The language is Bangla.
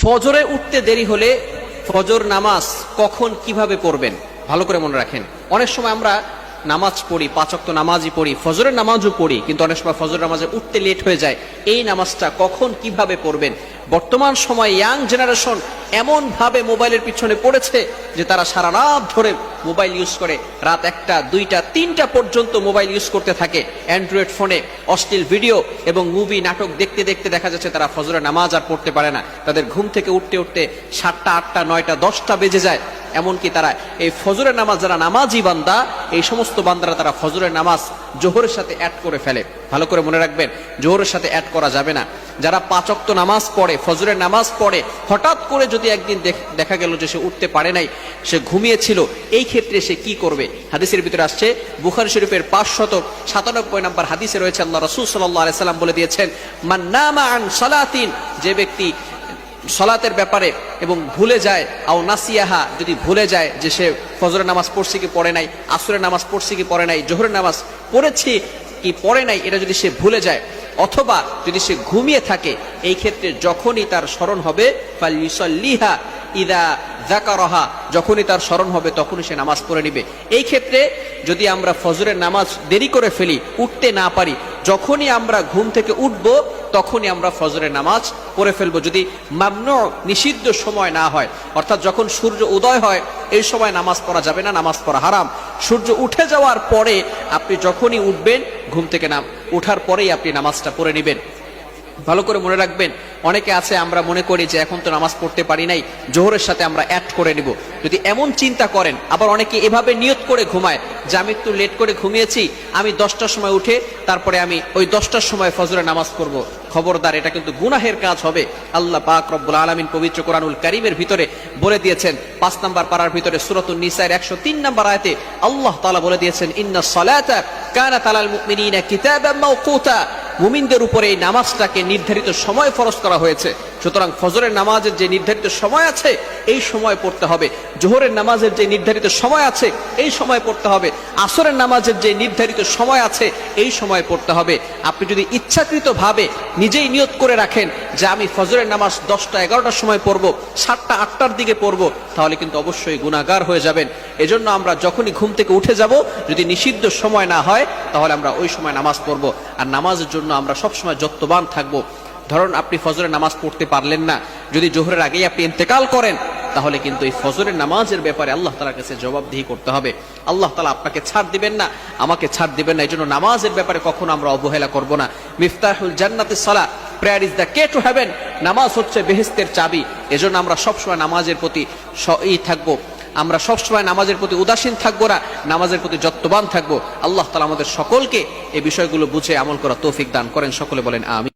ফজরে উঠতে দেরি হলে ফজর নামাজ কখন কিভাবে পড়বেন ভালো করে মনে রাখেন। অনেক সময় আমরা নামাজ পড়ি, 5 ওয়াক্ত নামাজই পড়ি, ফজরের নামাজও পড়ি, কিন্তু অনেক সময় ফজর নামাজে উঠতে লেট হয়ে যায়। এই নামাজটা কখন কিভাবে পড়বেন? বর্তমান সময় ইয়াং জেনারেশন এমন ভাবে মোবাইলের পিছনে পড়েছে যে তারা সারা রাত ধরে মোবাইল ইউজ করে, রাত 1টা 2টা 3টা পর্যন্ত মোবাইল ইউজ করতে থাকে অ্যান্ড্রয়েড ফোনে। অশ্লীল ভিডিও এবং মুভি নাটক দেখতে দেখতে দেখা যাচ্ছে তারা ফজরের নামাজ আর পড়তে পারে না। তাদের ঘুম থেকে উঠতে উঠতে 7টা 8টা 9টা 10টা বেজে যায়। এমনকি তারা এই ফজরের নামাজ, যারা নামাজি বান্দা, এই সমস্ত বান্দারা তারা ফজরের নামাজ জোহরের সাথে অ্যাড করে ফেলে। ভালো করে মনে রাখবেন, জোহরের সাথে অ্যাড করা যাবে না। যারা 5 ওয়াক্ত নামাজ পড়ে, ফজরের নামাজ পড়ে, হঠাৎ করে যদি একদিন দেখা গেল যে সে উঠতে পারে নাই, সে ঘুমিয়েছিল, এই ক্ষেত্রে সে কি করবে? হাদিসের ভিতরে আসছে, বুখারী শরীফের 597 নম্বর হাদিসে রয়েছে, আল্লাহ রাসূল সাল্লাল্লাহু আলাইহি সাল্লাম বলে দিয়েছেন, মান নামা আন সালাতিন, যে ব্যক্তি সালাতের ব্যাপারে এবং ভুলে যায়, আও নাসিয়াহা, যদি ভুলে যায় যে সে ফজরের নামাজ পড়ছে কি পড়ে নাই, আসরের নামাজ পড়ছে কি পড়ে নাই, জোহরের নামাজ পড়েছে কি পড়ে নাই, এটা যদি সে ভুলে যায়, অথবা যদি সে ঘুমিয়ে থাকে, এই ক্ষেত্রে যখনই তার স্মরণ হবে, ফালইউসাল্লিহা ইদা যাকারাহা, যখনই তার স্মরণ হবে তখনই সে নামাজ পড়ে নিবে। এই ক্ষেত্রে যদি আমরা ফজরের নামাজ দেরি করে ফেলি, উঠতে না পারি, যখনই আমরা ঘুম থেকে উঠবো তখনই আমরা ফজরের নামাজ পড়ে ফেলবো, যদি মামনু, নিষিদ্ধ সময় না হয়। অর্থাৎ যখন সূর্য উদয় হয় এই সময় নামাজ পড়া যাবে না, নামাজ পড়া হারাম। সূর্য উঠে যাওয়ার পরে আপনি যখনই উঠবেন, ঘুম থেকে উঠার পরেই আপনি নামাজটা পড়ে নেবেন। ভালো করে মনে রাখবেন, অনেকে আছে আমরা মনে করি যে এখন তো নামাজ পড়তে পারি নাই, জোহরের সাথে আমরা অ্যাড করে নিব। যদি এমন চিন্তা করেন, আবার অনেকে এভাবে নিয়ত করে ঘুমায় যে আমি একটু লেট করে ঘুমিয়েছি, আমি 10টার সময় উঠে তারপরে আমি ওই 10টার সময় ফজরের নামাজ পড়ব। খবরদার, এটা কিন্তু গুনাহের কাজ হবে। আল্লাহ পাক রব্বুল আলামিন পবিত্র কোরআনুল কারীমের ভিতরে বলে দিয়েছেন, 5 নম্বর পারার ভিতরে সূরাতুন নিসার 103 নম্বর আয়াতে আল্লাহ তাআলা বলে দিয়েছেন, ইন্নাস সালাতা কানাত আলাল মুমিনিনা কিতাবাম মাওকুতা, মুমিনদের উপরে এই নামাজটাকে নির্ধারিত সময় ফরজ করা হয়েছে। সুতরাং ফজরের নামাজের যে নির্ধারিত সময় আছে এই সময় পড়তে হবে, জোহরের নামাজের যে নির্ধারিত সময় আছে এই সময় পড়তে হবে, আসরের নামাজের যে নির্ধারিত সময় আছে এই সময় পড়তে হবে। আপনি যদি ইচ্ছাকৃতভাবে নিজেই নিয়ত করে রাখেন যে আমি ফজরের নামাজ 10টা 11টার সময় পড়বো, 7টা 8টার দিকে পড়বো, তাহলে কিন্তু অবশ্যই গুনাহগার হয়ে যাবেন। এজন্য আমরা যখনই ঘুম থেকে উঠে যাব, যদি নিষিদ্ধ সময় না হয় তাহলে আমরা ওই সময় নামাজ পড়বো। আর নামাজের জন্য আমরা সবসময় যত্নবান থাকবো। ধরুন আপনি ফজরের নামাজ পড়তে পারলেন না, যদি জোহরের আগেই আপনি ইন্তেকাল করেন, তাহলে কিন্তু এই ফজরের নামাজের ব্যাপারে আল্লাহ তাআলার কাছে জবাবদিহি করতে হবে। আল্লাহ তাআলা আপনাকে ছাড় দিবেন না, আমাকে ছাড় দিবেন না। এই জন্য নামাজের ব্যাপারে কখনো আমরা অবহেলা করব না। মিফতাহুল জান্নাতিস সালাহ, prayer is the key to heaven, নামাজ হচ্ছে বেহেশতের চাবি। এজন্য আমরা সবসময় নামাজের প্রতি থাকবো, আমরা সবসময় নামাজের প্রতি উদাসীন থাকবো না, নামাজের প্রতি যত্নবান থাকবো। আল্লাহ তাআলা আমাদের সকলকে এই বিষয়গুলো বুঝে আমল করা তৌফিক দান করেন। সকলে বলেন আমিন।